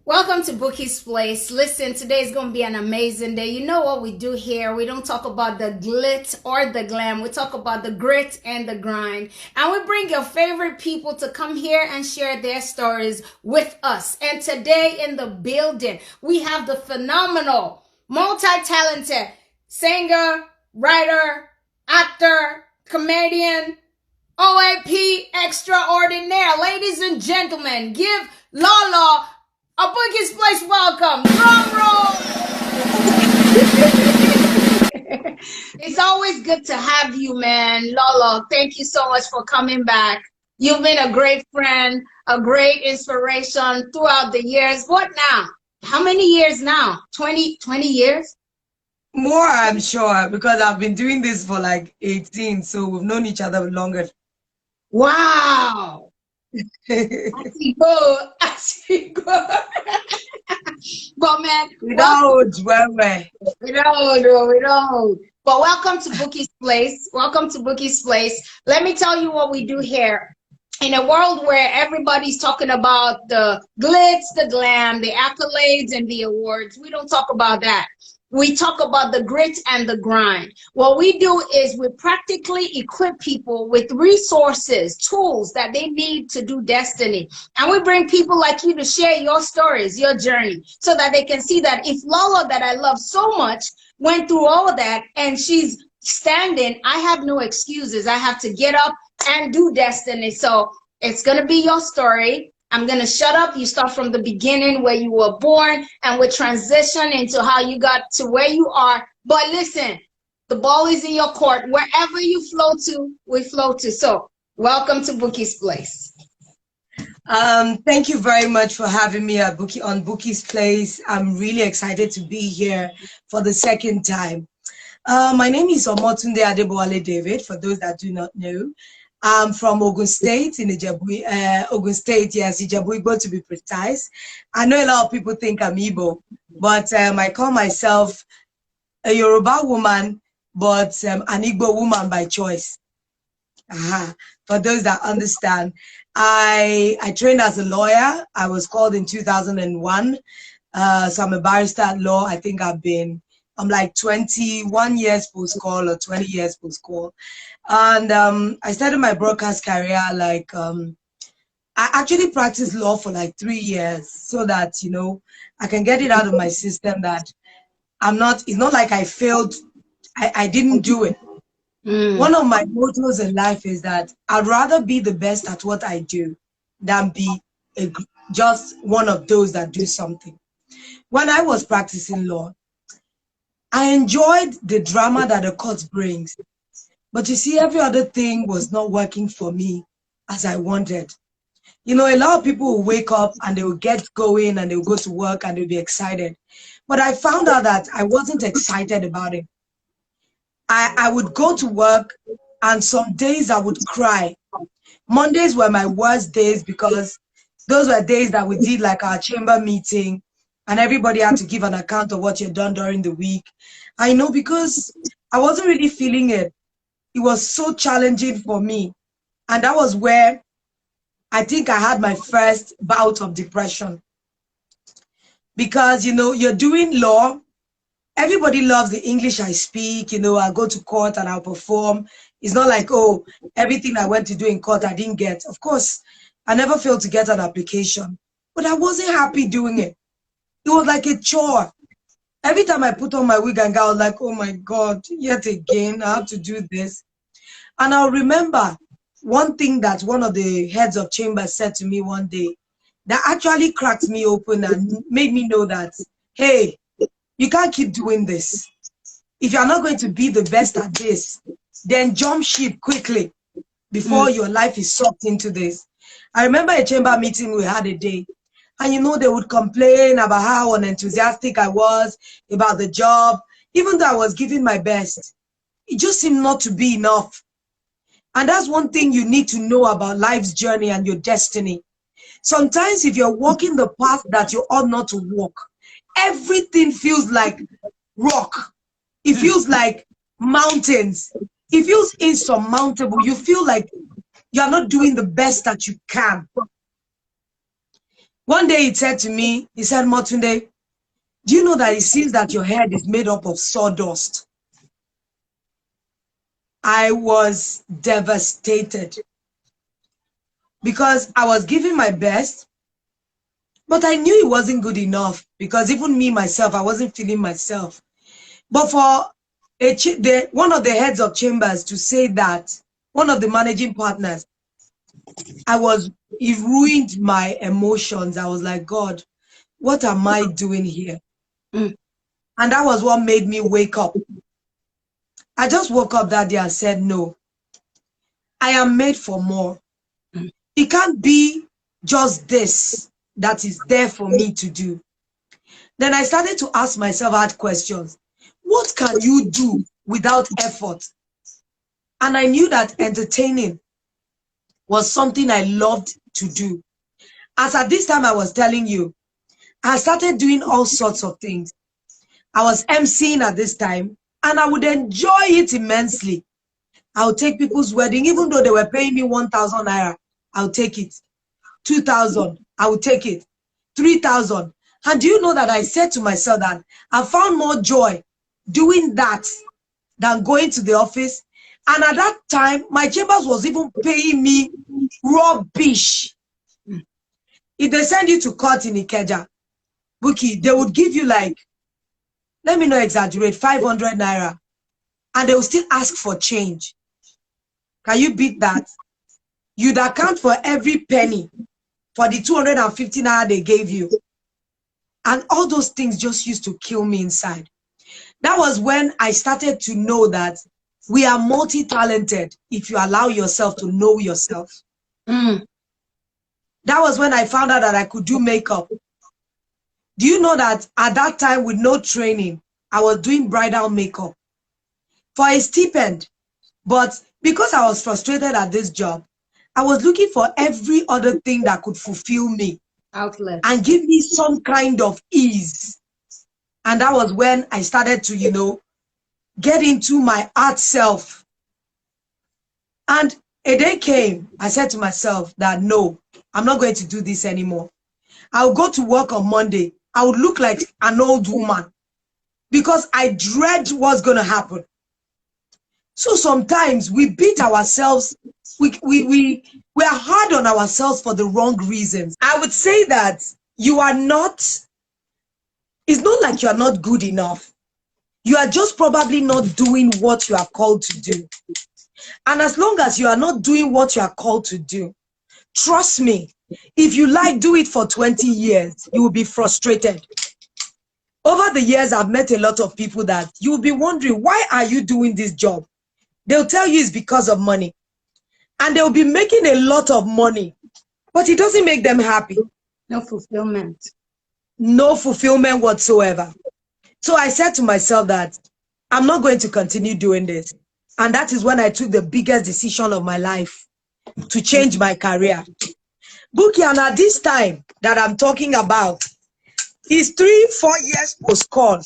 Welcome to Bookie's Place. Listen, today is going to be an amazing day. You know what we do here? We don't talk about the glitz or the glam. We talk about the grit and the grind. And we bring your favorite people to come here and share their stories with us. And today in the building, we have the phenomenal, multi-talented singer, writer, actor, comedian, OAP extraordinaire. Ladies and gentlemen, give LOLO a Bouqui'S Place welcome. Drum roll. It's always good to have you, man. Lolo, thank you so much for coming back. You've been a great friend, a great inspiration throughout the years. What now? How many years now? 20 years? More, I'm sure, because I've been doing this for like 18, so we've known each other longer. Wow. I see go. But man, we don't hold. But welcome to Bookie's Place. Welcome to Bookie's Place. Let me tell you what we do here. In a world where everybody's talking about the glitz, the glam, the accolades, and the awards, we don't talk about that. We talk about the grit and the grind. What we do is we practically equip people with resources, tools that they need to do destiny. And we bring people like you to share your stories, your journey, so that they can see that if Lolo, that I love so much, went through all of that and she's standing, I have no excuses. I have to get up and do destiny. So it's going to be your story. I'm going to shut up. You start from the beginning where you were born and we transition into how you got to where you are. But listen, the ball is in your court. Wherever you flow to, we flow to. So welcome to Bookie's Place. Thank you very much for having me at on Bookie's Place. I'm really excited to be here for the second time. My name is Omotunde Adebowale David, for those that do not know. I'm from Ogun State, in Ogun State, yes, Ijebu to be precise. I know a lot of people think I'm Igbo, but I call myself a Yoruba woman, but an Igbo woman by choice. For those that understand, I trained as a lawyer. I was called in 2001, so I'm a barrister at law. I think I'm like 21 years post-call or 20 years post-call. And I started my broadcast career like, I actually practiced law for like 3 years so that, you know, I can get it out of my system that it's not like I failed, I didn't do it. One of my mottos in life is that I'd rather be the best at what I do than be just one of those that do something. When I was practicing law, I enjoyed the drama that the court brings. But you see, every other thing was not working for me as I wanted. You know, a lot of people will wake up and they will get going and they will go to work and they'll be excited. But I found out that I wasn't excited about it. I would go to work and some days I would cry. Mondays were my worst days because those were days that we did like our chamber meeting and everybody had to give an account of what you've done during the week. I know because I wasn't really feeling it. It was so challenging for me. And that was where I think I had my first bout of depression. Because, you know, you're doing law. Everybody loves the English I speak. You know, I go to court and I'll perform. It's not like, oh, everything I went to do in court, I didn't get. Of course, I never failed to get an application. But I wasn't happy doing it. It was like a chore. Every time I put on my wig and gown, I was like, oh my God, yet again, I have to do this. And I'll remember one thing that one of the heads of chambers said to me one day that actually cracked me open and made me know that, hey, you can't keep doing this. If you're not going to be the best at this, then jump ship quickly before your life is sucked into this. I remember a chamber meeting we had a day. And you know, they would complain about how unenthusiastic I was about the job, even though I was giving my best. It just seemed not to be enough. And that's one thing you need to know about life's journey and your destiny. Sometimes if you're walking the path that you ought not to walk, everything feels like rock. It feels like mountains. It feels insurmountable. You feel like you're not doing the best that you can. One day he said to me, he said, Motunde, do you know that it seems that your head is made up of sawdust? I was devastated because I was giving my best, but I knew it wasn't good enough because even me, myself, I wasn't feeling myself. But for one of the heads of chambers to say that, one of the managing partners, it ruined my emotions. I was like, God, what am I doing here? And that was what made me wake up. I just woke up that day and said, no, I am made for more. It can't be just this that is there for me to do. Then I started to ask myself hard questions. What can you do without effort? And I knew that entertaining was something I loved to do. As at this time I was telling you, I started doing all sorts of things. I was emceeing at this time, and I would enjoy it immensely. I would take people's wedding, even though they were paying me 1,000 naira, I would take it. 2,000, I would take it. 3,000. And do you know that I said to myself that I found more joy doing that than going to the office? And at that time, my chambers was even paying me rubbish. If they send you to court in Ikeja, Bouquie, they would give you like, let me not exaggerate, 500 naira. And they will still ask for change. Can you beat that? You'd account for every penny for the 250 naira they gave you. And all those things just used to kill me inside. That was when I started to know that we are multi-talented if you allow yourself to know yourself. That was when I found out that I could do makeup. Do you know that at that time, with no training, I was doing bridal makeup for a stipend? But because I was frustrated at this job, I was looking for every other thing that could fulfill me. Outlet. And give me some kind of ease. And that was when I started to, get into my art self. And a day came, I said to myself that, no, I'm not going to do this anymore. I'll go to work on Monday. I would look like an old woman because I dread what's going to happen. So sometimes we beat ourselves. We are hard on ourselves for the wrong reasons. I would say that it's not like you are not good enough. You are just probably not doing what you are called to do. And as long as you are not doing what you are called to do, trust me, if you do it for 20 years, you will be frustrated. Over the years, I've met a lot of people that you will be wondering, why are you doing this job? They'll tell you it's because of money. And they'll be making a lot of money, but it doesn't make them happy. No fulfillment. No fulfillment whatsoever. So I said to myself that I'm not going to continue doing this. And that is when I took the biggest decision of my life to change my career. Bouquie, and at this time that I'm talking about is 3-4 years post-call.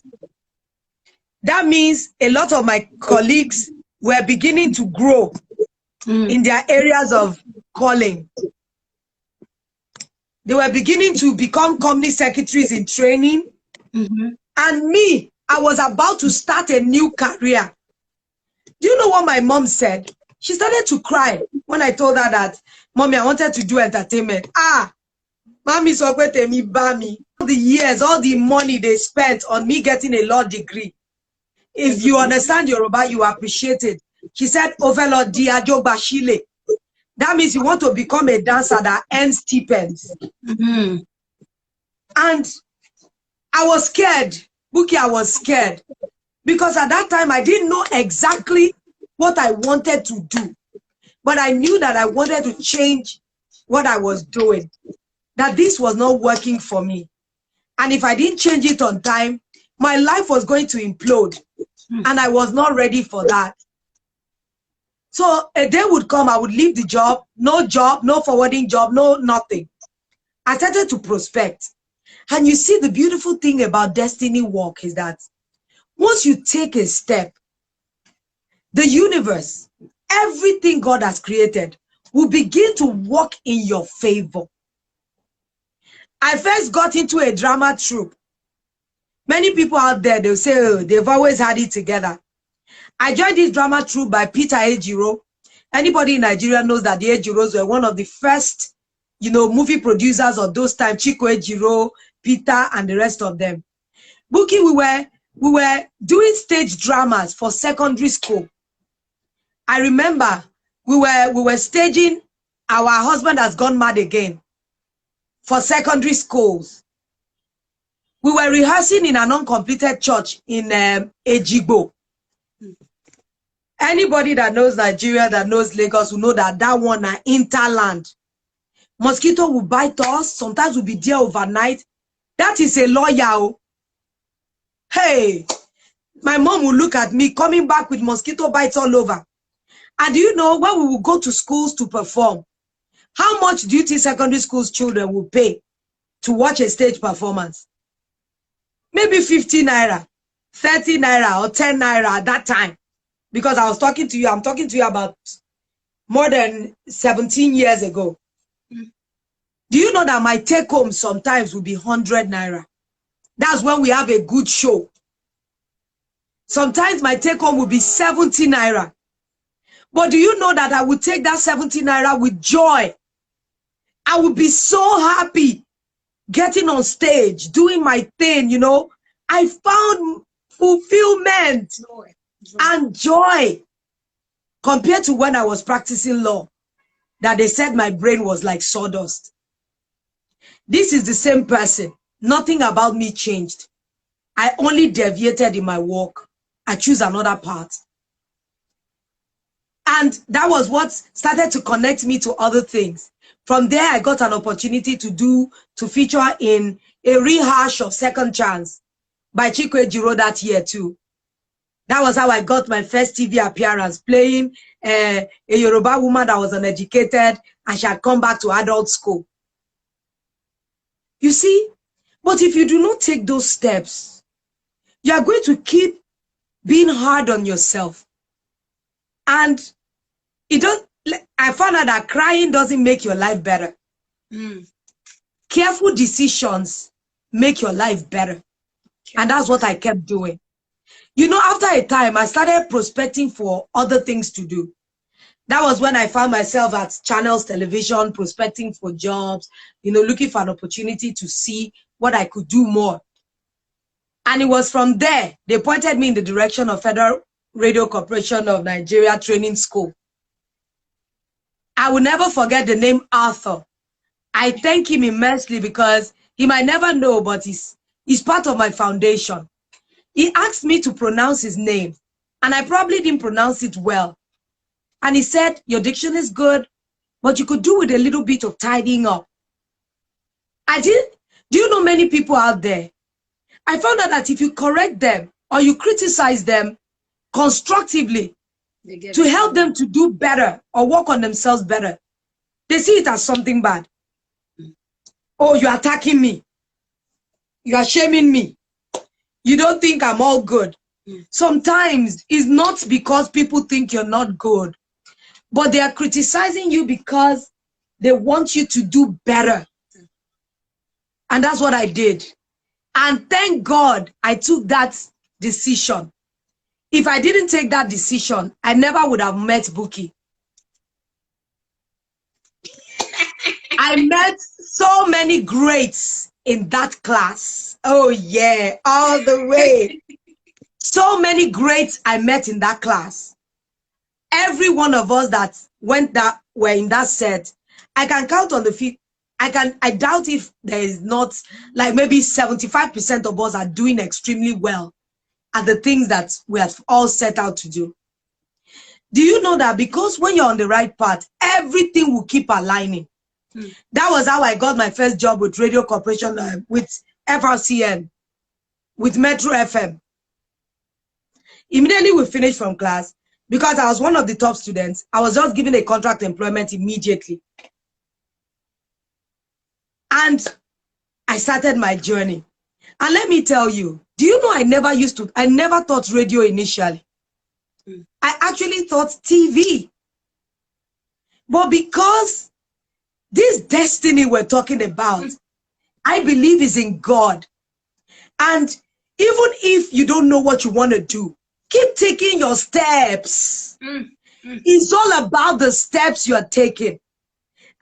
That means a lot of my colleagues were beginning to grow in their areas of calling. They were beginning to become company secretaries in training. And me, I was about to start a new career. Do you know what my mom said? She started to cry when I told her that, Mommy, I wanted to do entertainment. Mommy, so me bami. All the years, all the money they spent on me getting a law degree. If you understand Yoruba, you appreciate it. She said, Overlord Diajo Bashile. That means you want to become a dancer that earns stipends. And I was scared. Bouquie, I was scared. Because at that time, I didn't know exactly what I wanted to do. But I knew that I wanted to change what I was doing. That this was not working for me. And if I didn't change it on time, my life was going to implode. And I was not ready for that. So a day would come, I would leave the job, no forwarding job, no nothing. I started to prospect. And you see, the beautiful thing about destiny work is that once you take a step, the universe, everything God has created will begin to work in your favor. I first got into a drama troupe. Many people out there, they'll say, oh, they've always had it together. I joined this drama troupe by Peter Ejiro. Anybody in Nigeria knows that the Ejiros were one of the first, movie producers of those times. Chico Ejiro, Peter, and the rest of them. Boukie, we were doing stage dramas for secondary school. I remember we were staging Our Husband Has Gone Mad Again for secondary schools. We were rehearsing in an uncompleted church in Ejigbo. Anybody that knows Nigeria, that knows Lagos, will know that that one is interland. Mosquito will bite us. Sometimes we'll be there overnight. That is a lawyer. Hey, my mom will look at me coming back with mosquito bites all over. And do you know, when we will go to schools to perform, how much do you think secondary school's children will pay to watch a stage performance? Maybe 50 naira, 30 naira, or 10 naira at that time. Because I'm talking to you about more than 17 years ago. Do you know that my take home sometimes will be 100 naira? That's when we have a good show. Sometimes my take home will be 70 naira. But do you know that I would take that 70 naira with joy? I would be so happy getting on stage, doing my thing, I found fulfillment and joy compared to when I was practicing law, that they said my brain was like sawdust. This is the same person. Nothing about me changed. I only deviated in my work. I choose another path. And that was what started to connect me to other things. From there, I got an opportunity to feature in a rehash of Second Chance by Chico Ejiro that year too. That was how I got my first TV appearance, playing a Yoruba woman that was uneducated and she had come back to adult school. You see, but if you do not take those steps, you are going to keep being hard on yourself. And I found out that crying doesn't make your life better. Careful decisions make your life better. And that's what I kept doing. After a time, I started prospecting for other things to do. That was when I found myself at Channels Television, prospecting for jobs, looking for an opportunity to see what I could do more. And it was from there, they pointed me in the direction of Federal Radio Corporation of Nigeria Training School. I will never forget the name Arthur. I thank him immensely because he might never know, but he's part of my foundation. He asked me to pronounce his name, and I probably didn't pronounce it well. And he said, your diction is good, but you could do with a little bit of tidying up. Do you know many people out there? I found out that if you correct them or you criticize them constructively to help them to do better or work on themselves better, they see it as something bad. Oh, you're attacking me. You are shaming me. You don't think I'm all good. Sometimes it's not because people think you're not good, but they are criticizing you because they want you to do better. And that's what I did. And thank God I took that decision. If I didn't take that decision, I never would have met Bouquie. I met so many greats in that class. Oh yeah, all the way. So many greats I met in that class. Every one of us that were in that set, I can count on the feet. I doubt if there is not, like maybe 75% of us are doing extremely well at the things that we have all set out to do. Do you know that because when you're on the right path, everything will keep aligning? That was how I got my first job with Radio Corporation, with FRCN, with Metro FM. Immediately we finished from class, because I was one of the top students, I was just given a contract employment immediately. And I started my journey. And let me tell you, do you know I never thought radio initially. I actually thought TV. But because this destiny we're talking about I believe is in God. And even if you don't know what you want to do, keep taking your steps. It's all about the steps you are taking.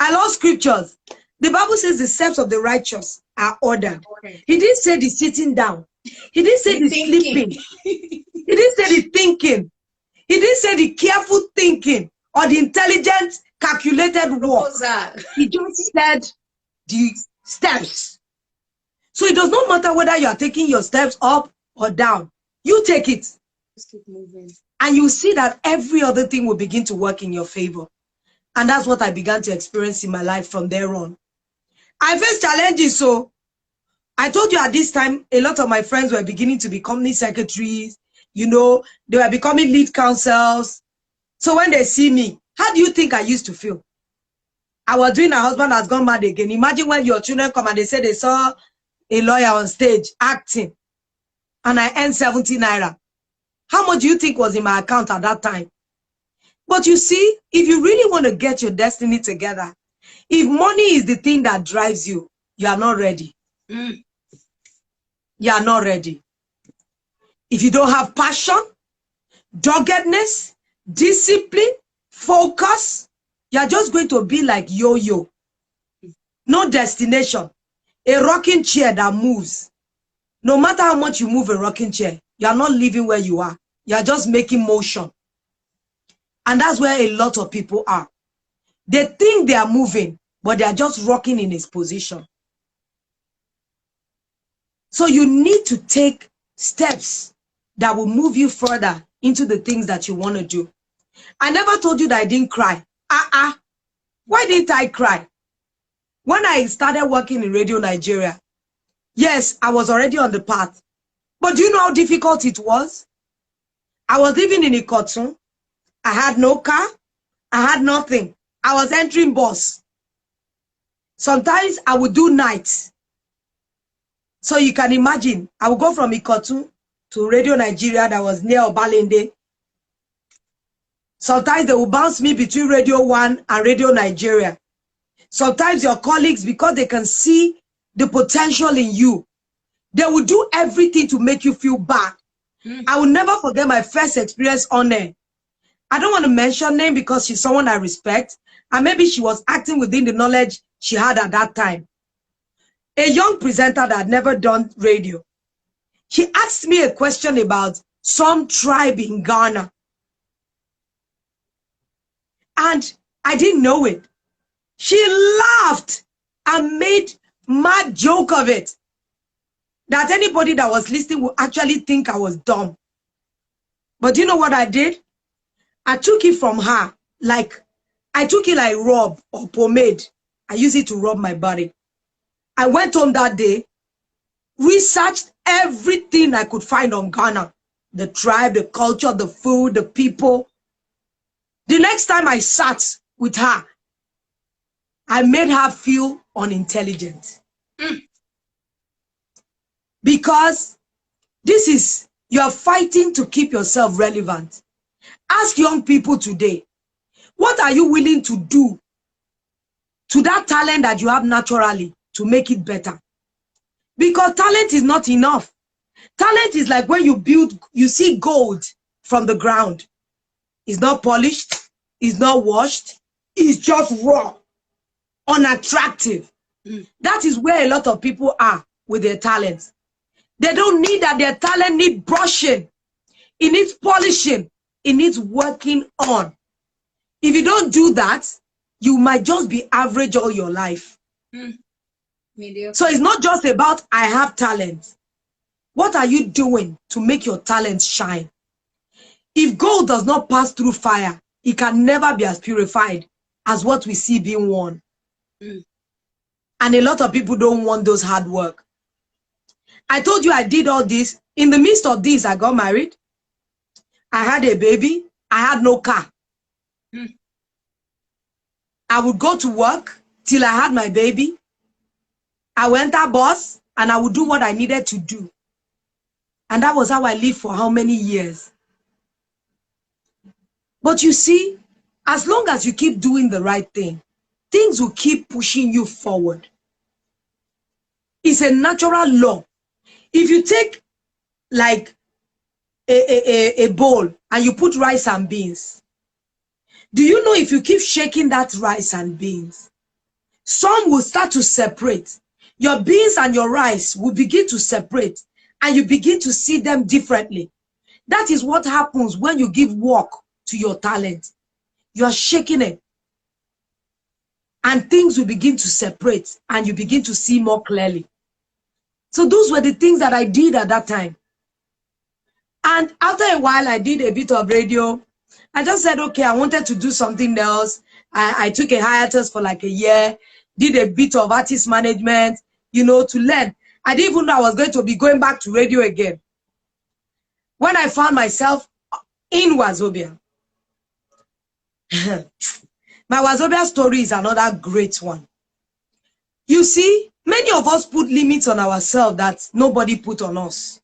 I love scriptures. The Bible says the steps of the righteous are ordered. He didn't say the sitting down. He didn't say the sleeping. He didn't say the thinking. He didn't say the careful thinking or the intelligent, calculated work. He just said the steps. So it does not matter whether you are taking your steps up or down. You take it. Just keep moving. And you see that every other thing will begin to work in your favor. And that's what I began to experience in my life from there on. I faced challenges. So I told you at this time, a lot of my friends were beginning to be company secretaries. You know, they were becoming lead counsels. So when they see me, how do you think I used to feel? I was doing a husband has gone mad again. Imagine when your children come and they say they saw a lawyer on stage acting and I earned 70 naira. How much do you think was in my account at that time? But you see, if you really want to get your destiny together, if money is the thing that drives you, you are not ready. You are not ready. If you don't have passion, doggedness, discipline, focus, you are just going to be like yo-yo. No destination. A rocking chair that moves. No matter how much you move a rocking chair, you are not living where you are. You are just making motion. And that's where a lot of people are. They think they are moving, but they are just rocking in its position. So you need to take steps that will move you further into the things that you want to do. I never told you that I didn't cry. Why didn't I cry? When I started working in Radio Nigeria, yes, I was already on the path. But do you know how difficult it was? I was living in Ikotun. I had no car. I had nothing. I was entering bus. Sometimes I would do nights. So you can imagine, I would go from Ikotun to Radio Nigeria that was near Obalende. Sometimes they will bounce me between Radio 1 and Radio Nigeria. Sometimes your colleagues, because they can see the potential in you, they will do everything to make you feel bad. I will never forget my first experience on air. I don't want to mention name because she's someone I respect, and maybe she was acting within the knowledge she had at that time. A young presenter that had never done radio. She asked me a question about some tribe in Ghana. And I didn't know it. She laughed and made mad joke of it. That anybody that was listening would actually think I was dumb. But do you know what I did? I took it from her like rub or pomade. I use it to rub my body. I went home that day, researched everything I could find on Ghana. The tribe, the culture, the food, the people. The next time I sat with her, I made her feel unintelligent. Because you are fighting to keep yourself relevant. Ask young people today, what are you willing to do to that talent that you have naturally to make it better? Because talent is not enough. Talent is like when you see gold from the ground. It's not polished, it's not washed, it's just raw, unattractive. That is where a lot of people are with their talents. They don't need that. Their talent needs brushing. It needs polishing. It needs working on. If you don't do that, you might just be average all your life. So it's not just about I have talent. What are you doing to make your talent shine? If gold does not pass through fire, it can never be as purified as what we see being worn. And a lot of people don't want those hard work. I told you I did all this. In the midst of this, I got married. I had a baby. I had no car. I would go to work till I had my baby. I went a bus and I would do what I needed to do. And that was how I lived for how many years. But you see, as long as you keep doing the right thing, things will keep pushing you forward. It's a natural law. If you take like a bowl and you put rice and beans, do you know if you keep shaking that rice and beans, some will start to separate. Your beans and your rice will begin to separate, and you begin to see them differently. That is what happens when you give work to your talent. You are shaking it, and things will begin to separate, and you begin to see more clearly. So those were the things that I did at that time. And after a while, I did a bit of radio. I just said, okay, I wanted to do something else. I took a hiatus for like a year, did a bit of artist management, you know, to learn. I didn't even know I was going to be going back to radio again. When I found myself in Wazobia, my Wazobia story is another great one. You see, many of us put limits on ourselves that nobody put on us.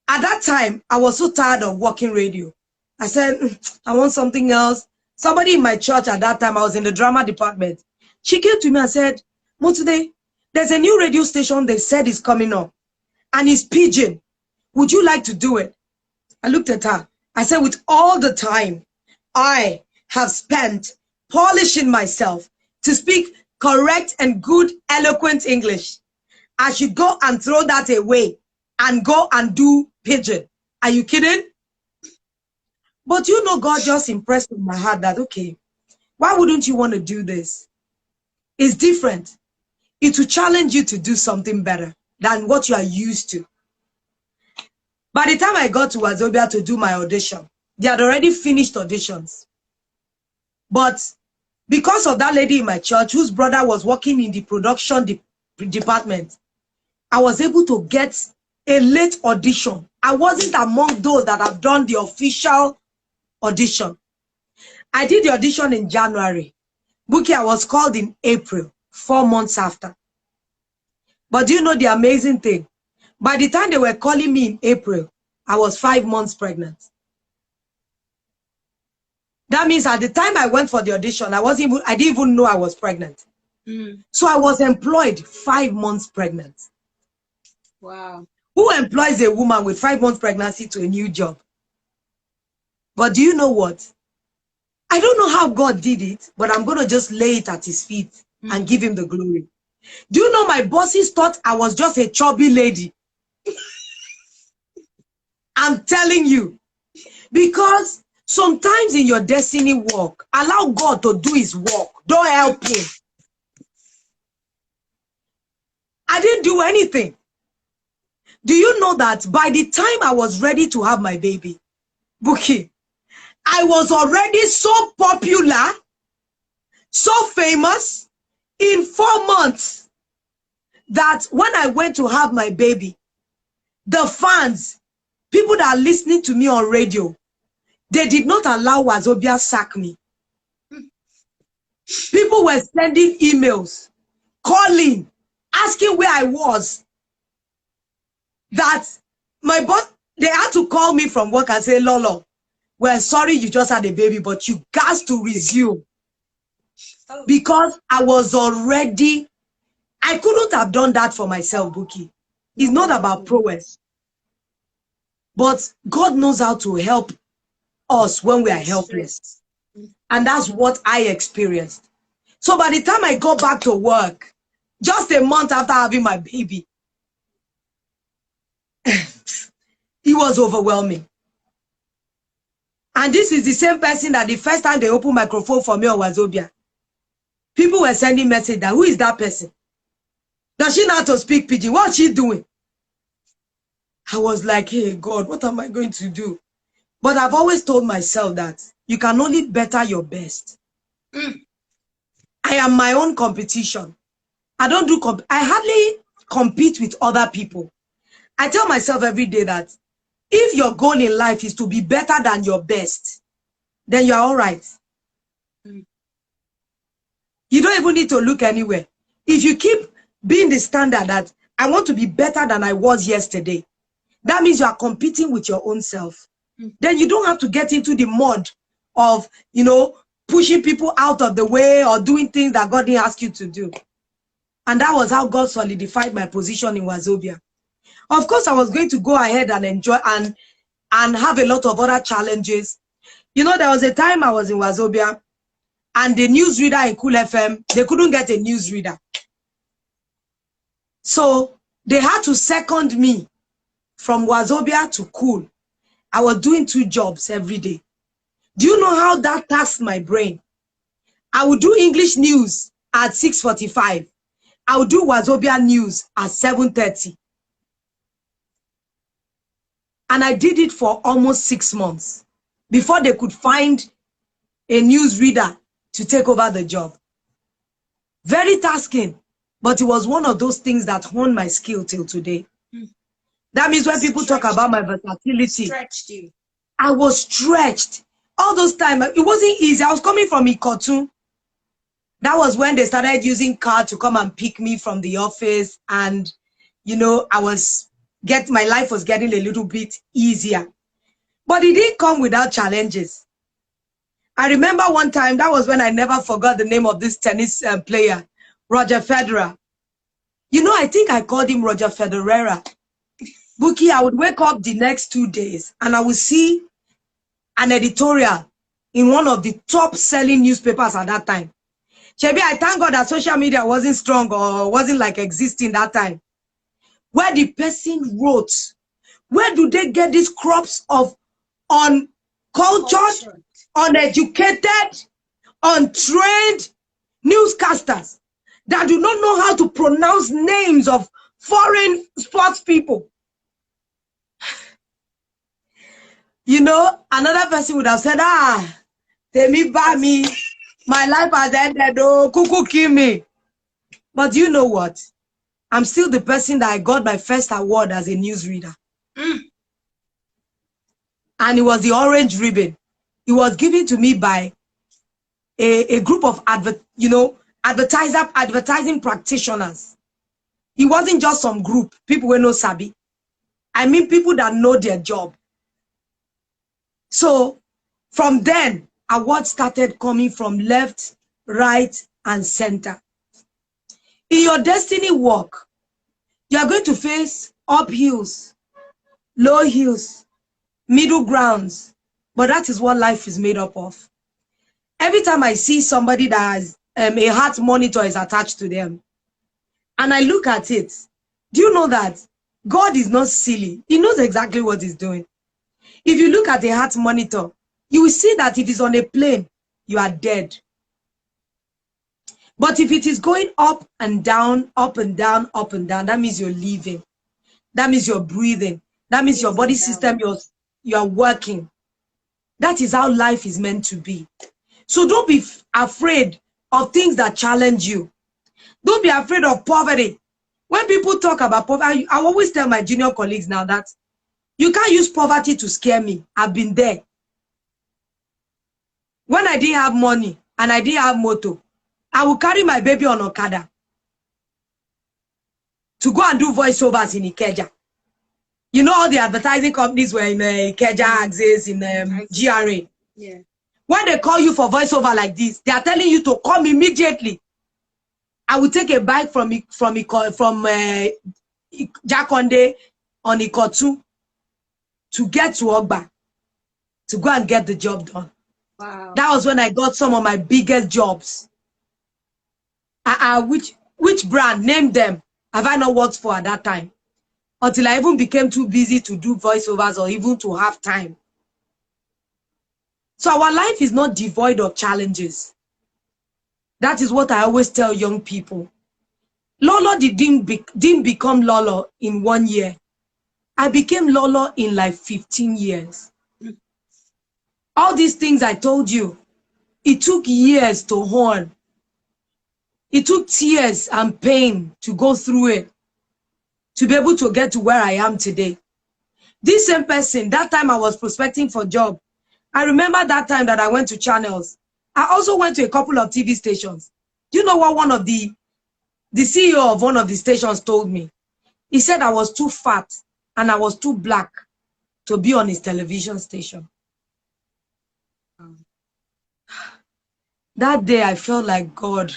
At that time, I was so tired of working radio. I said, I want something else. Somebody in my church at that time, I was in the drama department. She came to me and said, Motunde, there's a new radio station they said is coming up, and it's Pidgin. Would you like to do it? I looked at her. I said, with all the time I have spent polishing myself to speak correct and good, eloquent English, I should go and throw that away and go and do Pidgin. Are you kidding? But you know, God just impressed in my heart that, okay, why wouldn't you want to do this? It's different. It will challenge you to do something better than what you are used to. By the time I got to Wazobia to do my audition, they had already finished auditions. But because of that lady in my church whose brother was working in the production department, I was able to get a late audition. I wasn't among those that have done the official audition. I did the audition in January. Bouqui'S, I was called in April, 4 months after. But do you know the amazing thing? By the time they were calling me in April, I was 5 months pregnant. That means at the time I went for the audition, I didn't even know I was pregnant. So I was employed 5 months pregnant. Wow. Who employs a woman with 5 months pregnancy to a new job? But do you know what? I don't know how God did it, but I'm going to just lay it at his feet and give him the glory. Do you know my bosses thought I was just a chubby lady? I'm telling you. Because sometimes in your destiny work, allow God to do his work. Don't help him. I didn't do anything. Do you know that by the time I was ready to have my baby, Bouqui'S, I was already so popular, so famous in 4 months that when I went to have my baby, the fans, people that are listening to me on radio, they did not allow Wazobia sack me. People were sending emails, calling, asking where I was. That my boss, they had to call me from work and say, Lolo, we're sorry you just had a baby, but you got to resume. Because I was already, I couldn't have done that for myself, Bouqui'S. It's not about prowess. But God knows how to help us when we are helpless. And that's what I experienced. So by the time I got back to work, just a month after having my baby, it was overwhelming. And this is the same person that the first time they opened microphone for me on Wazobia, people were sending message that, who is that person? Does she know how to speak Pidgin? What's she doing? I was like, hey, God, what am I going to do? But I've always told myself that you can only better your best. I am my own competition. I don't do, I hardly compete with other people. I tell myself every day that if your goal in life is to be better than your best, then you're all right. You don't even need to look anywhere. If you keep being the standard that I want to be better than I was yesterday, that means you are competing with your own self. Then you don't have to get into the mud of, you know, pushing people out of the way or doing things that God didn't ask you to do. And that was how God solidified my position in Wazobia. Of course, I was going to go ahead and enjoy and have a lot of other challenges. You know, there was a time I was in Wazobia and the newsreader in Cool FM, they couldn't get a newsreader. So they had to second me from Wazobia to Cool. I was doing 2 jobs every day. Do you know how that tasked my brain? I would do English news at 6:45. I would do Wazobia news at 7:30. And I did it for almost 6 months before they could find a newsreader to take over the job. Very tasking, but it was one of those things that honed my skill till today. That means when people talk about my versatility, Stretched you. I was stretched. All those time, it wasn't easy. I was coming from Ikotu. That was when they started using car to come and pick me from the office. And, you know, my life was getting a little bit easier. But it didn't come without challenges. I remember one time, that was when I never forgot the name of this tennis player, Roger Federer. You know, I think I called him Roger Federera. Boukie, I would wake up the next 2 days and I would see an editorial in one of the top selling newspapers at that time. Chebi, I thank God that social media wasn't strong or wasn't like existing that time. Where the person wrote, where do they get these crops of uncultured, uneducated, untrained newscasters that do not know how to pronounce names of foreign sports people? You know, another person would have said, tell me by me, my life has ended, oh, cuckoo kill me. But you know what? I'm still the person that I got my first award as a newsreader. And it was the orange ribbon. It was given to me by a group of advertising practitioners. It wasn't just some group, people who know Sabi. I mean people that know their job. So from then, awards started coming from left, right, and center. In your destiny walk, you are going to face up hills, low hills, middle grounds, but that is what life is made up of. Every time I see somebody that has a heart monitor is attached to them, and I look at it, do you know that God is not silly? He knows exactly what he's doing. If you look at a heart monitor, you will see that if it's on a plane, you are dead. But if it is going up and down, up and down, up and down, that means you're living. That means you're breathing. That means your body system, you're working. That is how life is meant to be. So don't be afraid of things that challenge you. Don't be afraid of poverty. When people talk about poverty, I always tell my junior colleagues now that you can't use poverty to scare me. I've been there. When I didn't have money and I didn't have motor, I would carry my baby on Okada to go and do voiceovers in Ikeja. You know, all the advertising companies were in Ikeja, Axis, in GRA. Yeah. When they call you for voiceover like this, they are telling you to come immediately. I would take a bike from Jakonde on Ikotu to get to Ogba to go and get the job done. Wow. That was when I got some of my biggest jobs. Which brand? Name them. Have I not worked for at that time? Until I even became too busy to do voiceovers or even to have time. So our life is not devoid of challenges. That is what I always tell young people. Lolo didn't become Lolo in 1 year. I became Lolo in like 15 years. All these things I told you, it took years to hone. It took tears and pain to go through it, to be able to get to where I am today. This same person, that time I was prospecting for a job. I remember that time that I went to channels. I also went to a couple of TV stations. Do you know what one of the CEO of one of the stations told me? He said I was too fat and I was too black to be on his television station. That day I felt like, God,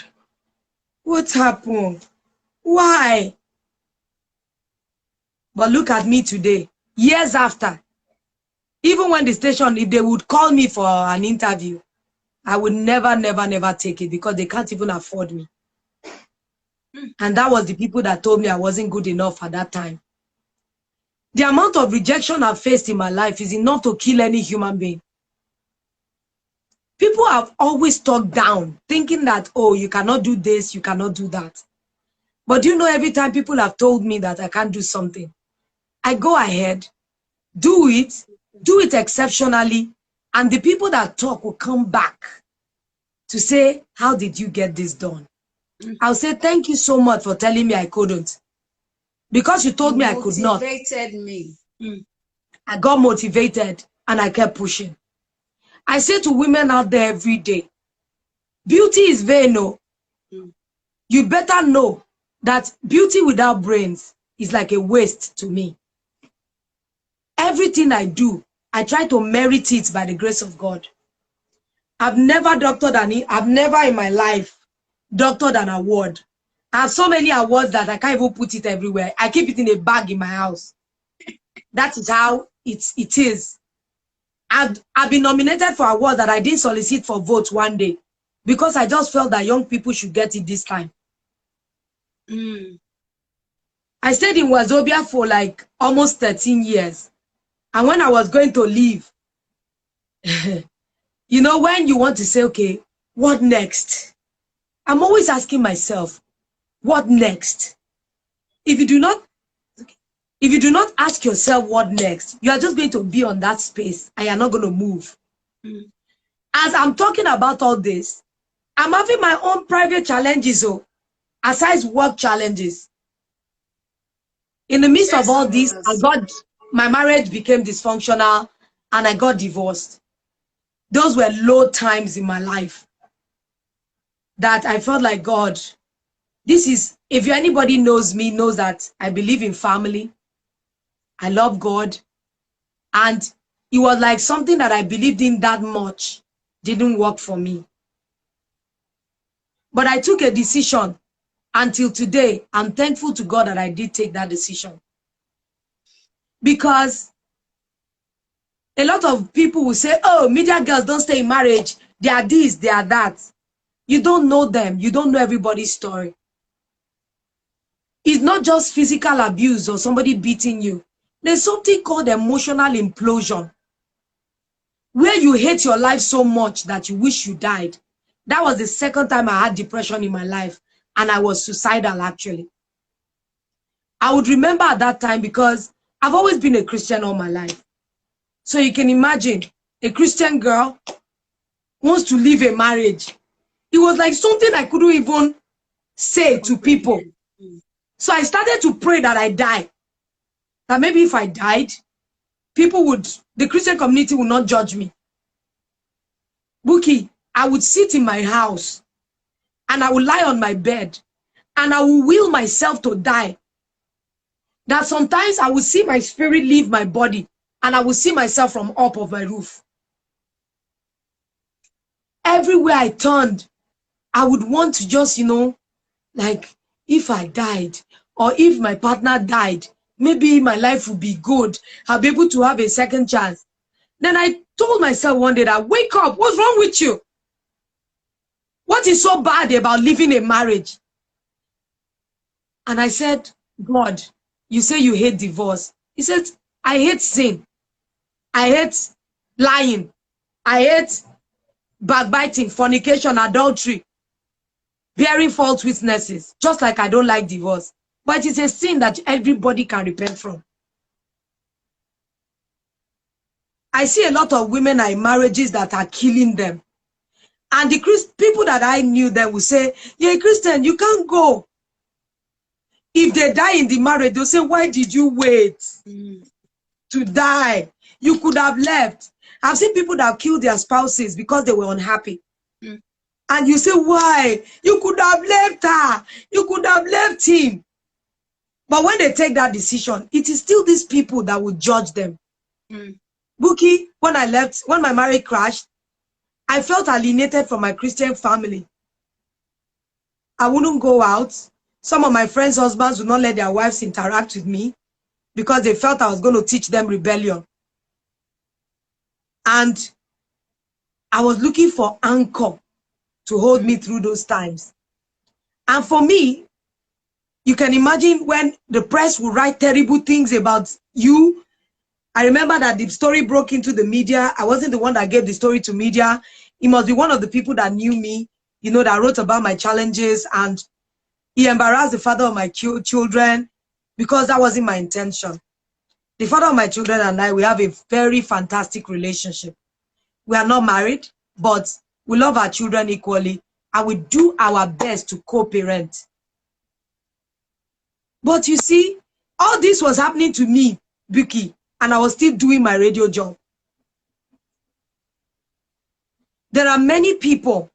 what happened? Why? But look at me today, years after. Even when the station, if they would call me for an interview, I would never take it because they can't even afford me. And that was the people that told me I wasn't good enough at that time. The amount of rejection I've faced in my life is enough to kill any human being. People have always talked down, thinking that, oh, you cannot do this, you cannot do that. But you know, every time people have told me that I can't do something, I go ahead, do it exceptionally, and the people that talk will come back to say, how did you get this done? I'll say, thank you so much for telling me I couldn't. Because you told me I could not. Motivated me. I got motivated and I kept pushing. I say to women out there every day, beauty is vain. No. You better know that beauty without brains is like a waste to me. Everything I do, I try to merit it by the grace of God. I've never in my life doctored an award. I have so many awards that I can't even put it everywhere. I keep it in a bag in my house. That is how it is. I've been nominated for awards that I didn't solicit for votes one day because I just felt that young people should get it this time. I stayed in Wazobia for like almost 13 years. And when I was going to leave, you know, when you want to say, okay, what next? I'm always asking myself, what next? If you do not ask yourself what next, you are just going to be on that space and you're not going to move. As I'm talking about all this, I'm having my own private challenges, aside work challenges. In the midst of all this, my marriage became dysfunctional and I got divorced. Those were low times in my life that I felt like, God, if anybody knows me, knows that I believe in family. I love God. And it was like something that I believed in that much didn't work for me. But I took a decision. Until today, I'm thankful to God that I did take that decision. Because a lot of people will say, oh, media girls don't stay in marriage. They are this, they are that. You don't know them. You don't know everybody's story. It's not just physical abuse or somebody beating you. There's something called emotional implosion, where you hate your life so much that you wish you died. That was the second time I had depression in my life, and I was suicidal actually. I would remember at that time because I've always been a Christian all my life. So you can imagine a Christian girl wants to leave a marriage. It was like something I couldn't even say to people. So I started to pray that I die. That maybe if I died, the Christian community would not judge me. Bouqui, I would sit in my house and I would lie on my bed and I would will myself to die. That sometimes I would see my spirit leave my body and I would see myself from up of my roof. Everywhere I turned, I would want to just, like if I died or if my partner died, maybe my life would be good. I'll be able to have a second chance. Then I told myself one day that, wake up, what's wrong with you? What is so bad about living a marriage? And I said, God, you say you hate divorce. He said, I hate sin. I hate lying. I hate backbiting, fornication, adultery, bearing false witnesses, just like I don't like divorce. But it's a sin that everybody can repent from. I see a lot of women are in marriages that are killing them. And the people that I knew then will say, you're a Christian, you can't go. If they die in the marriage, they'll say, why did you wait to die? You could have left. I've seen people that have killed their spouses because they were unhappy. And you say, why? You could have left her. You could have left him. But when they take that decision, it is still these people that will judge them. Bouqui, when my marriage crashed, I felt alienated from my Christian family. I wouldn't go out. Some of my friends' husbands would not let their wives interact with me because they felt I was going to teach them rebellion. And I was looking for anchor to hold me through those times. And for me, you can imagine when the press would write terrible things about you. I remember that the story broke into the media. I wasn't the one that gave the story to media. It must be one of the people that knew me, you know, that wrote about my challenges, and he embarrassed the father of my children because that wasn't my intention. The father of my children and I, we have a very fantastic relationship. We are not married, but we love our children equally, and we do our best to co-parent. But you see, all this was happening to me, Bouquie, and I was still doing my radio job. There are many people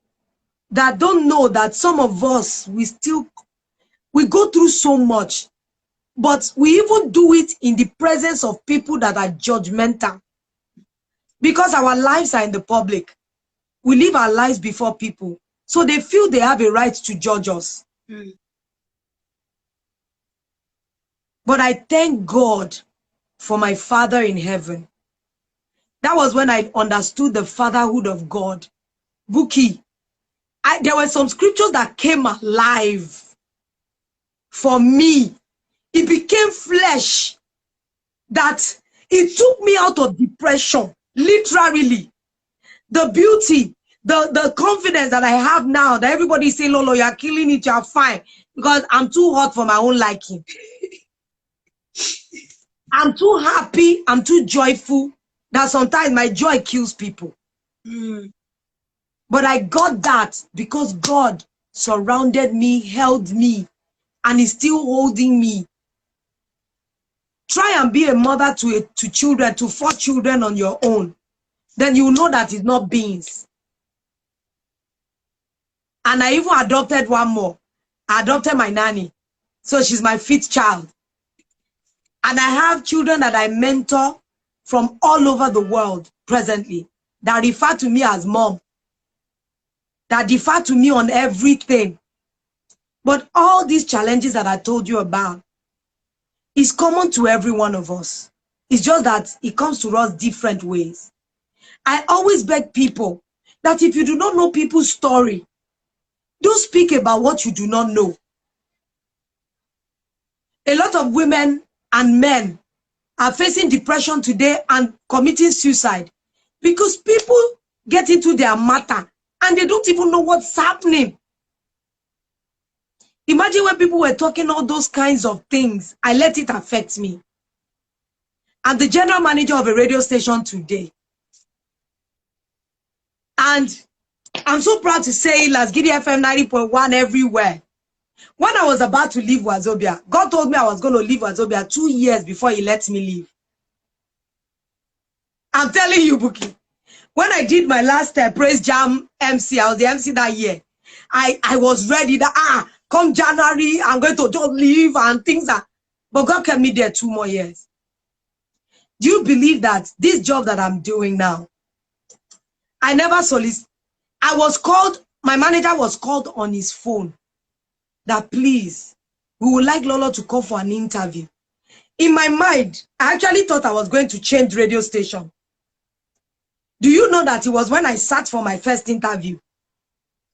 that don't know that some of us, we go through so much, but we even do it in the presence of people that are judgmental. Because our lives are in the public. We live our lives before people. So they feel they have a right to judge us. Mm. But I thank God for my Father in heaven. That was when I understood the fatherhood of God. Bouquie, there were some scriptures that came alive for me. It became flesh, that it took me out of depression, literally. The beauty, the confidence that I have now, that everybody say, Lolo, you're killing it, you're fine, because I'm too hot for my own liking. I'm too happy, I'm too joyful, that sometimes my joy kills people. Mm. But I got that because God surrounded me, held me, and is still holding me. Try and be a mother to children, to 4 children on your own. Then you know that it's not beans. And I even adopted one more. I adopted my nanny. So she's my 5th child. And I have children that I mentor from all over the world presently that refer to me as mom, that defer to me on everything. But all these challenges that I told you about is common to every one of us. It's just that it comes to us different ways. I always beg people that if you do not know people's story, don't speak about what you do not know. A lot of women and men are facing depression today and committing suicide because people get into their matter and they don't even know what's happening. Imagine when people were talking all those kinds of things, I let it affect me. I'm the general manager of a radio station today. And I'm so proud to say Lasgidi FM 90.1 everywhere. When I was about to leave Wazobia, God told me I was going to leave Wazobia 2 years before he let me leave. I'm telling you, Bouquie, when I did my last Praise Jam MC, I was the MC that year. I was ready that, come January, I'm going to just leave and things that. But God kept me there 2 more years. Do you believe that this job that I'm doing now, I never solicited. I was called, my manager was called on his phone that please, we would like Lolo to come for an interview. In my mind, I actually thought I was going to change radio station. Do you know that it was when I sat for my first interview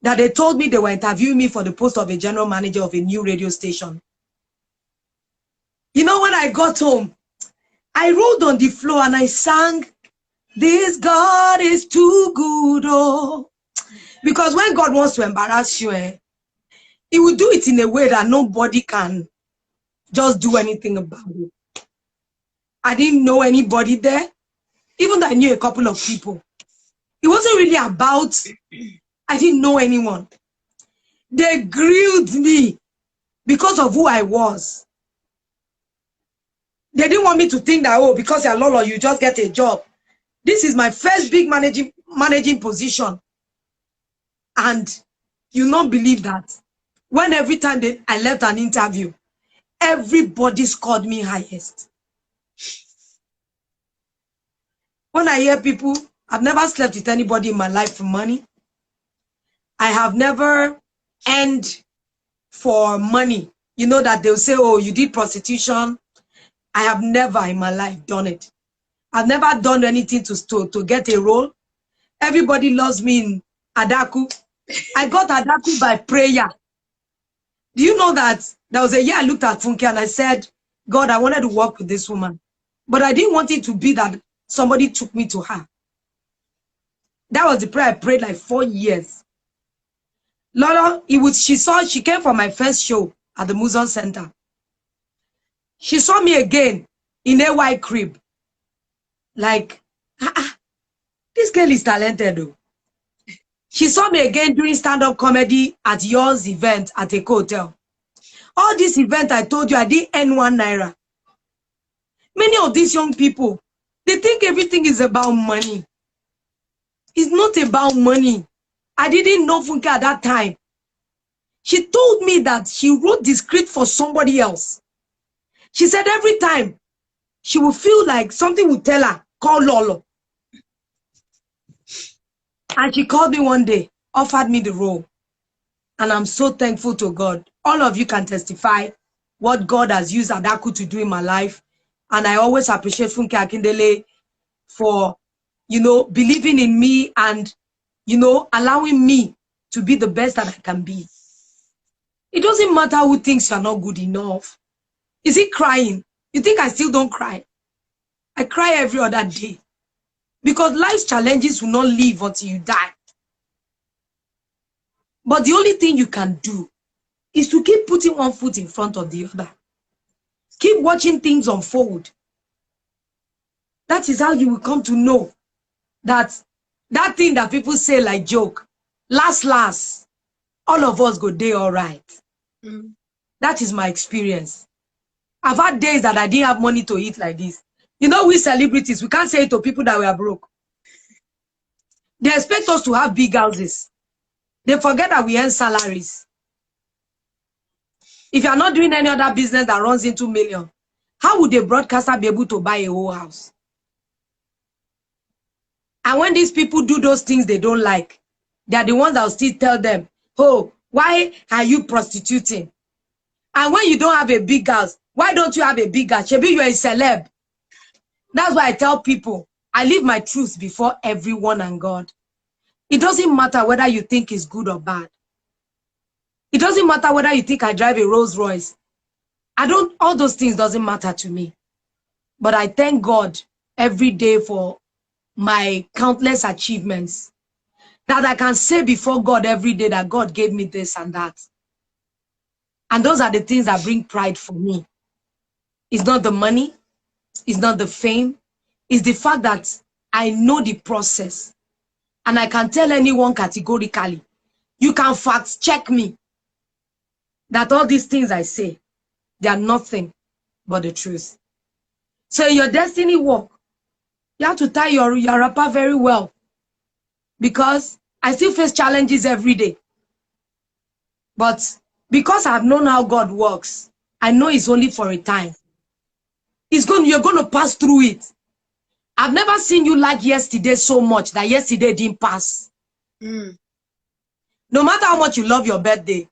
that they told me they were interviewing me for the post of a general manager of a new radio station? You know, when I got home, I rolled on the floor and I sang, "This God is too good, oh." Because when God wants to embarrass you, he will do it in a way that nobody can just do anything about it. I didn't know anybody there, even though I knew a couple of people. It wasn't really about, I didn't know anyone. They grilled me because of who I was. They didn't want me to think that, oh, because you're Lolo, you just get a job. This is my first big managing position. And you not believe that. When every time I left an interview, everybody scored me highest. When I hear people, I've never slept with anybody in my life for money. I have never earned for money. you know, that they'll say, oh, you did prostitution. I have never in my life done it. I've never done anything to get a role. Everybody loves me in Adaku. I got Adaku by prayer. Do you know that there was a year I looked at Funke and I said, God, I wanted to work with this woman. But I didn't want it to be that somebody took me to her. That was the prayer I prayed like 4 years. Lola, she came for my first show at the Museum Center. She saw me again in a white crib. Like, this girl is talented though. She saw me again doing stand-up comedy at yours event at a hotel. All these events I told you, I didn't earn 1 naira. Many of these young people, they think everything is about money. It's not about money. I didn't know Funke at that time. She told me that she wrote the script for somebody else. She said every time she would feel like something would tell her, call Lolo. And she called me one day, offered me the role. And I'm so thankful to God. All of you can testify what God has used Adaku to do in my life. And I always appreciate Funke Akindele for, you know, believing in me and, you know, allowing me to be the best that I can be. It doesn't matter who thinks you're not good enough. Is he crying? You think I still don't cry? I cry every other day. Because life's challenges will not leave until you die. But the only thing you can do is to keep putting one foot in front of the other. Keep watching things unfold. That is how you will come to know that that thing that people say like joke, last, all of us go day all right. That is my experience. I've had days that I didn't have money to eat like this. You know, we celebrities, we can't say it to people that were broke. They expect us to have big houses. They forget that we earn salaries. If you are not doing any other business that runs into millions, how would a broadcaster be able to buy a whole house? And when these people do those things they don't like, they are the ones that will still tell them, oh, why are you prostituting? And when you don't have a big house, why don't you have a big house? Maybe you're a celeb. That's why I tell people, I leave my truth before everyone and God. It doesn't matter whether you think it's good or bad. It doesn't matter whether you think I drive a Rolls Royce. All those things doesn't matter to me. But I thank God every day for my countless achievements. That I can say before God every day that God gave me this and that. And those are the things that bring pride for me. It's not the money. It's not the fame. It's the fact that I know the process. And I can tell anyone categorically, you can fact check me, that all these things I say, they are nothing but the truth. So in your destiny walk, you have to tie your wrapper very well. Because I still face challenges every day. But because I've known how God works, I know it's only for a time. You're going to pass through it. I've never seen you like yesterday so much that yesterday didn't pass. No matter how much you love your birthday,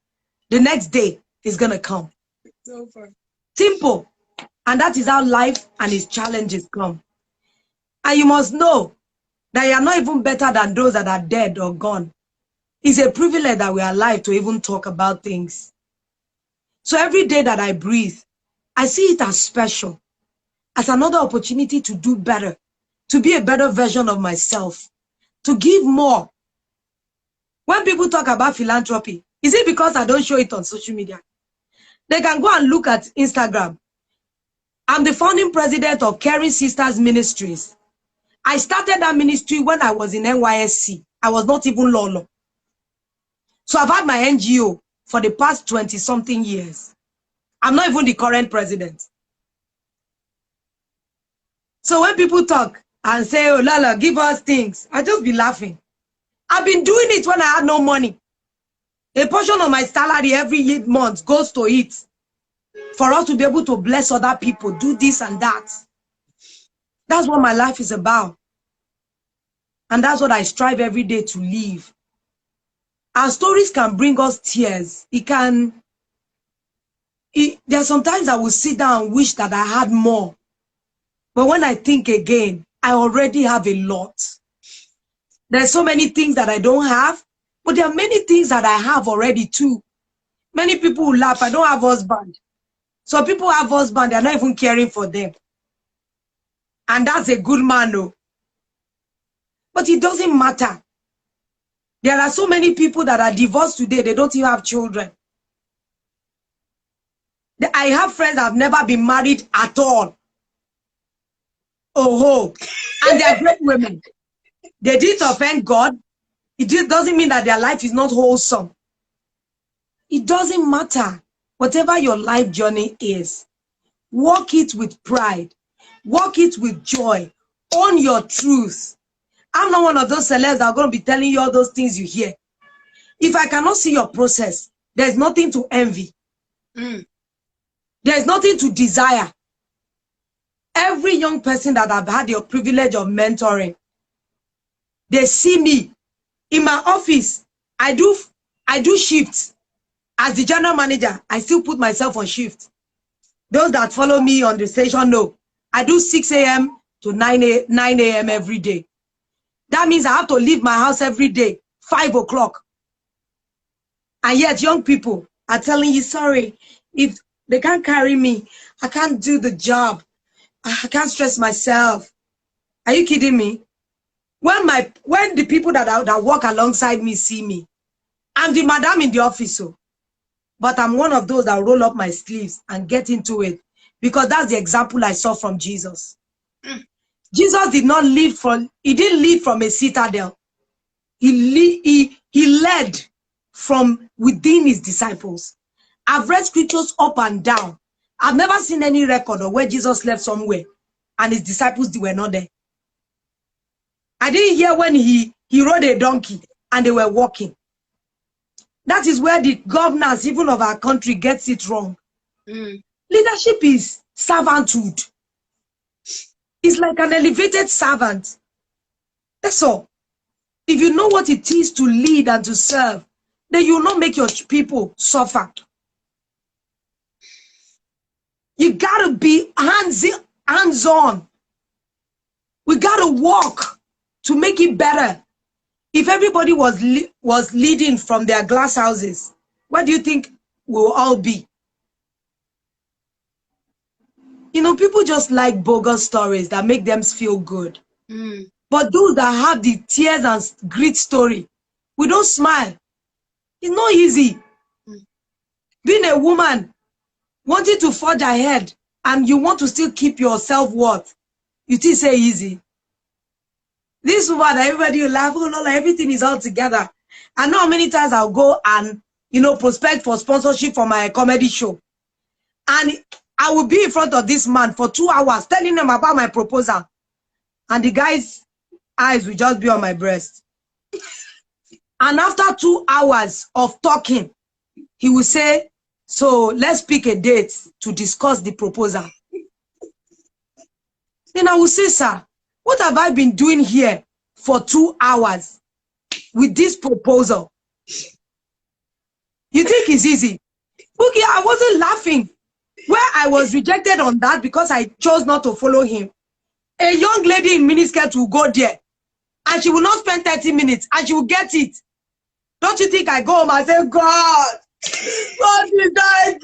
the next day is going to come. It's over. Simple. And that is how life and its challenges come. And you must know that you are not even better than those that are dead or gone. It's a privilege that we are alive to even talk about things. So every day that I breathe, I see it as special, as another opportunity to do better, to be a better version of myself, to give more. When people talk about philanthropy, is it because I don't show it on social media? They can go and look at Instagram. I'm the founding president of Caring Sisters Ministries. I started that ministry when I was in NYSC. I was not even LOLO. So I've had my NGO for the past 20-something years. I'm not even the current president. So when people talk and say, oh, Lala, give us things, I just be laughing. I've been doing it when I had no money. A portion of my salary every month goes to it for us to be able to bless other people, do this and that. That's what my life is about. And that's what I strive every day to live. Our stories can bring us tears. It There are sometimes I will sit down and wish that I had more. But when I think again, I already have a lot. There's so many things that I don't have, but there are many things that I have already too. Many people will laugh, I don't have husband. So people have husband, they're not even caring for them. And that's a good man, though. But it doesn't matter. There are so many people that are divorced today, they don't even have children. I have friends that have never been married at all. Oh, and they are great women. They didn't offend God. It doesn't mean that their life is not wholesome. It doesn't matter. Whatever your life journey is, walk it with pride. Walk it with joy. Own your truth. I'm not one of those celebs that are going to be telling you all those things you hear. If I cannot see your process, there's nothing to envy. There's nothing to desire. Every young person that I've had the privilege of mentoring, they see me in my office. I do shifts. As the general manager, I still put myself on shift. Those that follow me on the station know. I do 6 a.m. to 9 a.m. every day. That means I have to leave my house every day, 5 o'clock. And yet young people are telling you, sorry, if they can't carry me, I can't do the job. I can't stress myself. Are you kidding me? When the people that work alongside me see me, I'm the madam in the office, so. But I'm one of those that roll up my sleeves and get into it, because that's the example I saw from Jesus. Jesus did not lead from, he didn't lead from a citadel. He led from within his disciples. I've read scriptures up and down. I've never seen any record of where Jesus left somewhere and his disciples were not there. I didn't hear when he rode a donkey and they were walking. That is where the governors, even of our country, gets it wrong. Leadership is servanthood. It's like an elevated servant. That's all. If you know what it is to lead and to serve, then you will not make your people suffer. You gotta be hands-on. We gotta walk to make it better. If everybody was leading from their glass houses, what do you think we'll all be? You know, people just like bogus stories that make them feel good. But those that have the tears and grit story, we don't smile. It's not easy. Being a woman, wanting to forge ahead, and you want to still keep your self-worth, you still say easy. This woman, everybody will laugh, oh, Lola, everything is all together. I know how many times I'll go and, you know, prospect for sponsorship for my comedy show. And I will be in front of this man for 2 hours telling him about my proposal. And the guy's eyes will just be on my breast. And after 2 hours of talking, he will say, so let's pick a date to discuss the proposal. Then I will say, sir, what have I been doing here for 2 hours with this proposal? You think it's easy? Okay, I wasn't laughing. Where I was rejected on that because I chose not to follow him. A young lady in miniskirt will go there and she will not spend 30 minutes and she will get it. Don't you think I go home and say, God, what did I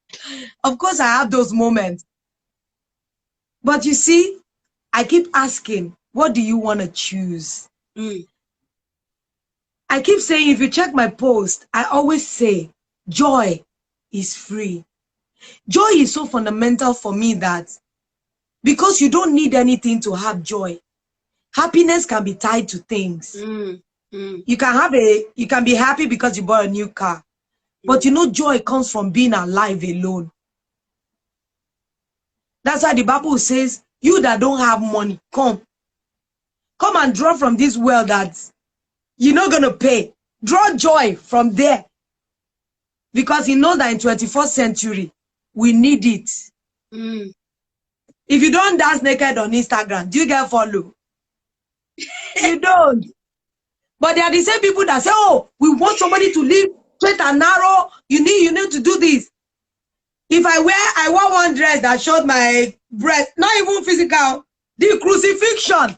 do? Of course, I have those moments. But you see, I keep asking, what do you want to choose? I keep saying, if you check my post, I always say, joy is free. Joy is so fundamental for me that because you don't need anything to have joy. Happiness can be tied to things. You can be happy because you bought a new car. But you know, joy comes from being alive alone. That's why the Bible says, you that don't have money, come and draw from this well that you're not going to pay. Draw joy from there. Because you know that in 21st century, we need it. If you don't dance naked on Instagram, do you get follow? You don't. But they are the same people that say, oh, we want somebody to live straight and narrow. You need to do this. If I wore one dress that showed my breast, not even physical, the crucifixion,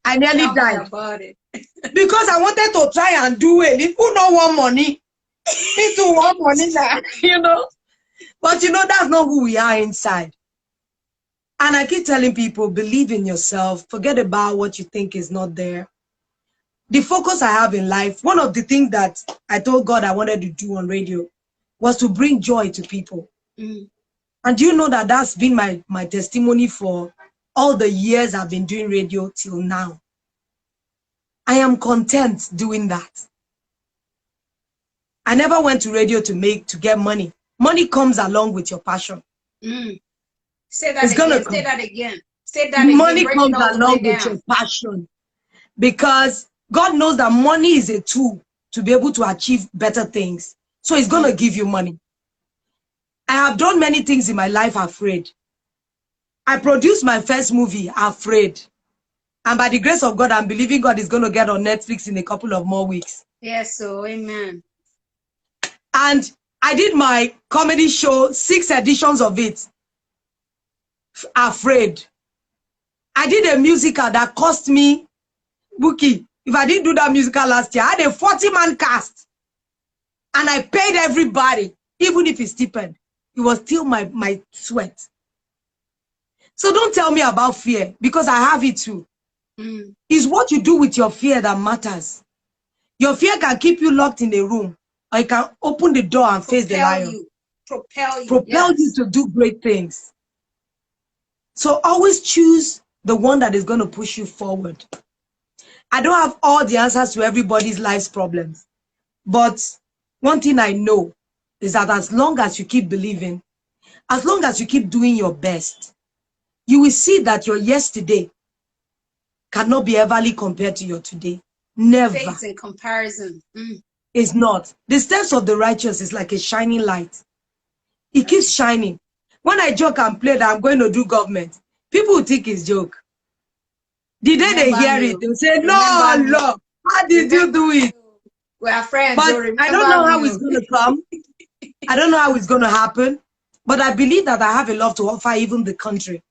I nearly died. About it. Because I wanted to try and do it. People don't want money. People want money now, you know. But you know, that's not who we are inside. And I keep telling people, believe in yourself. Forget about what you think is not there. The focus I have in life, one of the things that I told God I wanted to do on radio was to bring joy to people. And you know that that's been my testimony for all the years I've been doing radio till now. I am content doing that. I never went to radio to get money. Money comes along with your passion. Say that again. Say that again. Say that again. Money comes along with your passion. Because God knows that money is a tool to be able to achieve better things. So He's going to give you money. I have done many things in my life afraid. I produced my first movie afraid. And by the grace of God, I'm believing God is going to get on Netflix in a couple of more weeks. Yes, so amen. And I did my comedy show, 6 editions of it, afraid. I did a musical that cost me, Bouquie, if I didn't do that musical last year, I had a 40-man cast. And I paid everybody, even if it's stipend. It was still my sweat. So don't tell me about fear, because I have it too. It's what you do with your fear that matters. Your fear can keep you locked in a room, or it can open the door and face the lion. Propel you to do great things. So always choose the one that is going to push you forward. I don't have all the answers to everybody's life's problems. But one thing I know is that as long as you keep believing, as long as you keep doing your best, you will see that your yesterday cannot be everly compared to your today. Never. Faith in comparison. It's not. The steps of the righteous is like a shining light. It keeps shining. When I joke and play that I'm going to do government, people will think it's joke. The day they hear it, they'll say, no, Lord, how did you do it? We are friends. But I don't know how it's going to come. I don't know how it's going to happen. But I believe that I have a lot to offer even the country.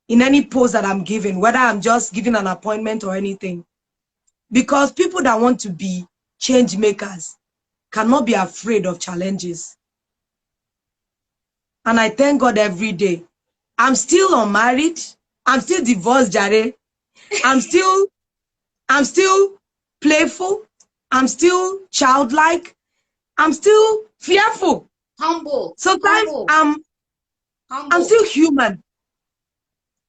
In any post that I'm giving, whether I'm just giving an appointment or anything. Because people that want to be change makers cannot be afraid of challenges. And I thank God every day. I'm still unmarried. I'm still divorced, Jare. I'm still playful. I'm still childlike. I'm still fearful. Humble. Sometimes humble. I'm still human.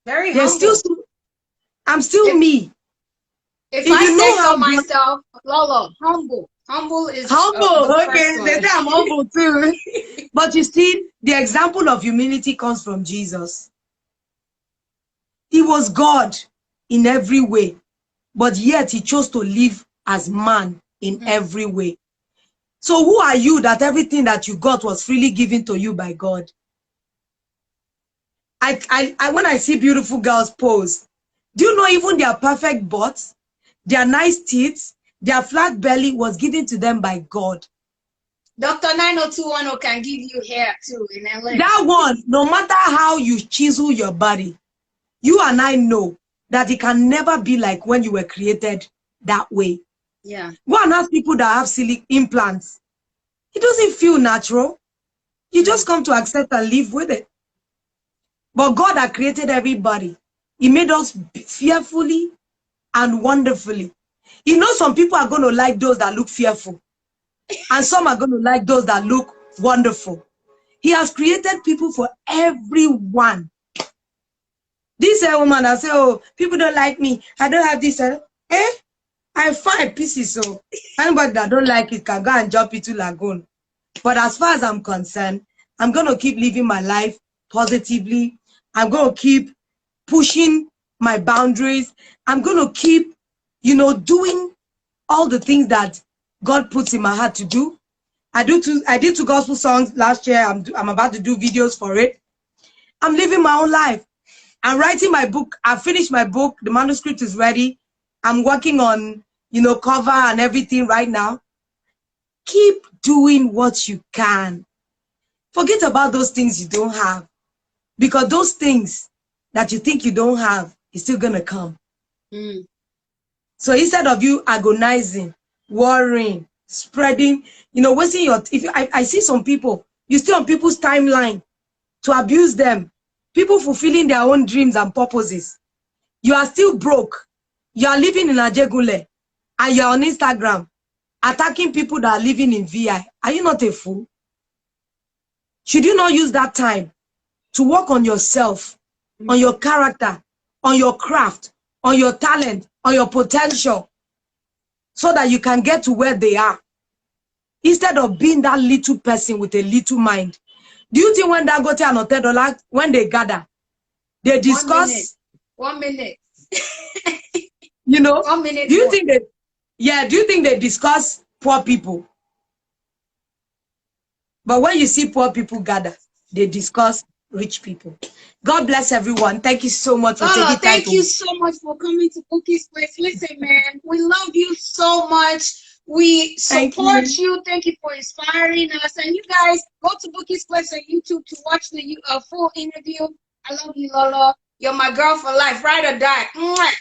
Very humble. I'm still me. If I say so myself, Lolo, humble. Humble is humble. Okay, they say I'm humble too. But you see, the example of humility comes from Jesus. He was God in every way, but yet he chose to live as man in every way. So who are you that everything that you got was freely given to you by God? When I see beautiful girls pose, do you know even their perfect butts, their nice teeth, their flat belly was given to them by God? Dr. 90210 can give you hair too in LA. That one, no matter how you chisel your body, you and I know that it can never be like when you were created that way. Yeah. Go and ask people that have silly implants. It doesn't feel natural. You just come to accept and live with it. But God had created everybody. He made us fearfully and wonderfully. You know, some people are going to like those that look fearful. And some are going to like those that look wonderful. He has created people for everyone. This woman that say, oh, people don't like me. I don't have this. I find pieces. So anybody that don't like it can go and jump into lagoon. But as far as I'm concerned, I'm going to keep living my life positively. I'm going to keep pushing my boundaries. I'm going to keep, doing all the things that God puts in my heart to do. I did 2 gospel songs last year. I'm about to do videos for it. I'm living my own life. I'm writing my book. I finished my book. The manuscript is ready. I'm working on, cover and everything right now. keep doing what you can. Forget about those things you don't have, because those things that you think you don't have is still gonna come. So instead of you agonizing, worrying, spreading, wasting your, I see some people, you stay on people's timeline to abuse them, people fulfilling their own dreams and purposes. You are still broke. You are living in Ajegule and you're on Instagram attacking people that are living in VI. Are you not a fool? Should you not use that time to work on yourself, on your character, on your craft, on your talent, on your potential, so that you can get to where they are, instead of being that little person with a little mind? Do you think when Dangote and Otedola, when they gather, they discuss 1 minute? 1 minute. Do you think they discuss poor people? But when you see poor people gather, they discuss rich people. God bless everyone. Thank you so much for taking time. Thank you so much for coming to Bouqui'S Place. Listen, man, we love you so much. We support you. Thank you for inspiring us. And you guys, go to Bouqui'S Place on YouTube to watch the full interview. I love you, Lolo. You're my girl for life. Ride or die. Mwah.